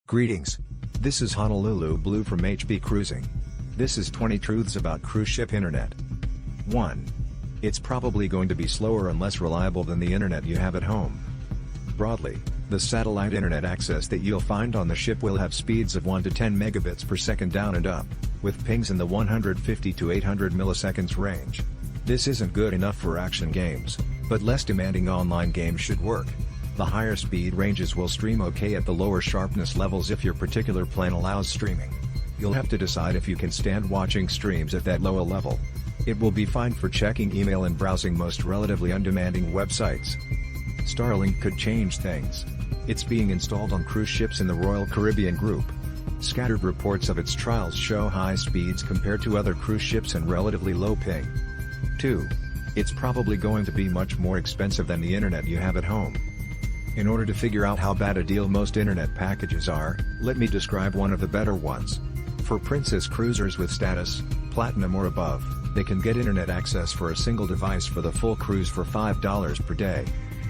Greetings. This is Honolulu Blue from HB Cruising. This is 20 truths about cruise ship internet. 1. It's probably going to be slower and less reliable than the internet you have at home. Broadly, the satellite internet access that you'll find on the ship will have speeds of 1 to 10 megabits per second down and up, with pings in the 150 to 800 milliseconds range. This isn't good enough for action games, but less demanding online games should work. The higher speed ranges will stream okay at the lower sharpness levels if your particular plan allows streaming. You'll have to decide if you can stand watching streams at that lower level. It will be fine for checking email and browsing most relatively undemanding websites. Starlink could change things. It's being installed on cruise ships in the Royal Caribbean Group. Scattered reports of its trials show high speeds compared to other cruise ships and relatively low ping. 2. It's probably going to be much more expensive than the internet you have at home. In order to figure out how bad a deal most internet packages are, let me describe one of the better ones. For Princess cruisers with status, Platinum or above, they can get internet access for a single device for the full cruise for $5 per day.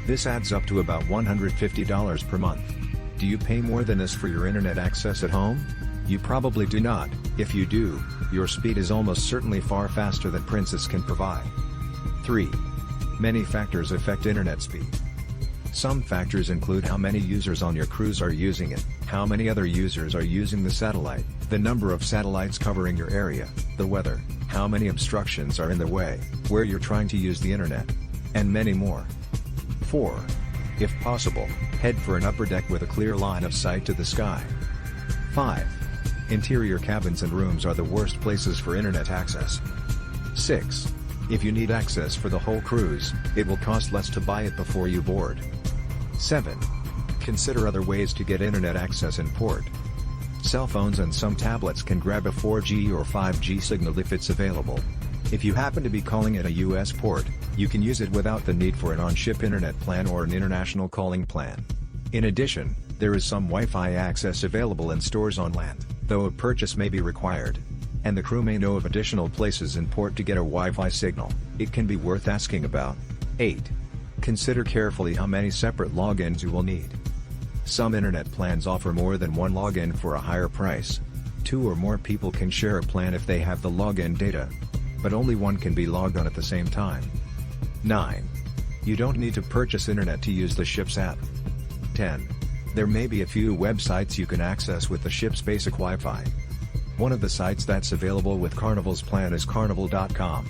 This adds up to about $150 per month. Do you pay more than this for your internet access at home? You probably do not. If you do, your speed is almost certainly far faster than Princess can provide. 3. Many factors affect internet speed. Some factors include how many users on your cruise are using it, how many other users are using the satellite, the number of satellites covering your area, the weather, how many obstructions are in the way, where you're trying to use the internet, and many more. 4. If possible, head for an upper deck with a clear line of sight to the sky. 5. Interior cabins and rooms are the worst places for internet access. 6. If you need access for the whole cruise, it will cost less to buy it before you board. 7. Consider other ways to get internet access in port. Cell phones and some tablets can grab a 4G or 5G signal if it's available. If you happen to be calling at a US port, you can use it without the need for an on-ship internet plan or an international calling plan. In addition, there is some Wi-Fi access available in stores on land, though a purchase may be required. And the crew may know of additional places in port to get a Wi-Fi signal. It can be worth asking about. 8. Consider carefully how many separate logins you will need. Some internet plans offer more than one login for a higher price. 2 or more people can share a plan if they have the login data. But only one can be logged on at the same time. 9. You don't need to purchase internet to use the ship's app. 10. There may be a few websites you can access with the ship's basic Wi-Fi. One of the sites that's available with Carnival's plan is Carnival.com.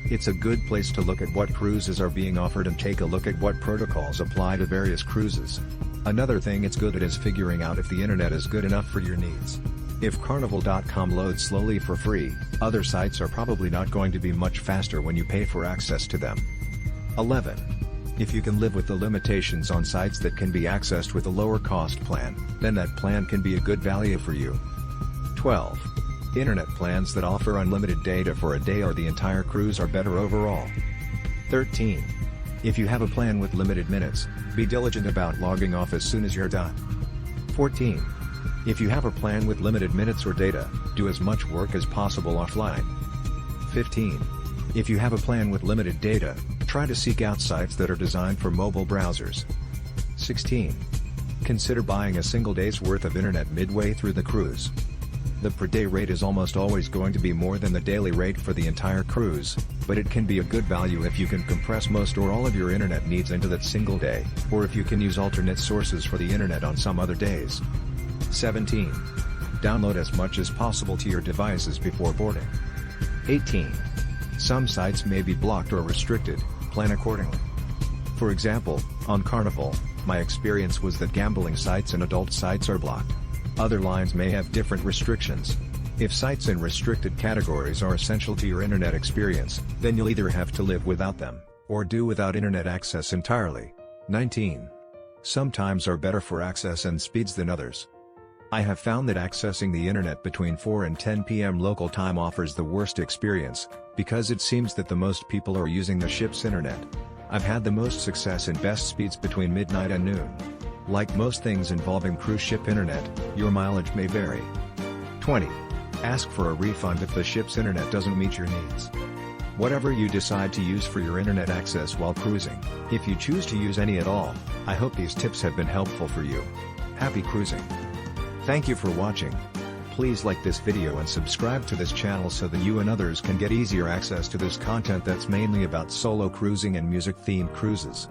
It's a good place to look at what cruises are being offered and take a look at what protocols apply to various cruises. Another thing it's good at is figuring out if the internet is good enough for your needs. If Carnival.com loads slowly for free, other sites are probably not going to be much faster when you pay for access to them. 11. If you can live with the limitations on sites that can be accessed with a lower cost plan, then that plan can be a good value for you. 12. Internet plans that offer unlimited data for a day or the entire cruise are better overall. 13. If you have a plan with limited minutes, be diligent about logging off as soon as you're done. 14. If you have a plan with limited minutes or data, do as much work as possible offline. 15. If you have a plan with limited data, try to seek out sites that are designed for mobile browsers. 16. Consider buying a single day's worth of internet midway through the cruise. The per-day rate is almost always going to be more than the daily rate for the entire cruise, but it can be a good value if you can compress most or all of your internet needs into that single day, or if you can use alternate sources for the internet on some other days. 17. Download as much as possible to your devices before boarding. 18. Some sites may be blocked or restricted, plan accordingly. For example, on Carnival, my experience was that gambling sites and adult sites are blocked. Other lines may have different restrictions. If sites in restricted categories are essential to your internet experience, then you'll either have to live without them, or do without internet access entirely. 19. Some times are better for access and speeds than others. I have found that accessing the internet between 4 and 10 p.m. local time offers the worst experience, because it seems that the most people are using the ship's internet. I've had the most success in best speeds between midnight and noon. Like most things involving cruise ship internet, your mileage may vary. 20. Ask for a refund if the ship's internet doesn't meet your needs. Whatever you decide to use for your internet access while cruising, if you choose to use any at all, I hope these tips have been helpful for you. Happy cruising! Thank you for watching. Please like this video and subscribe to this channel so that you and others can get easier access to this content that's mainly about solo cruising and music-themed cruises.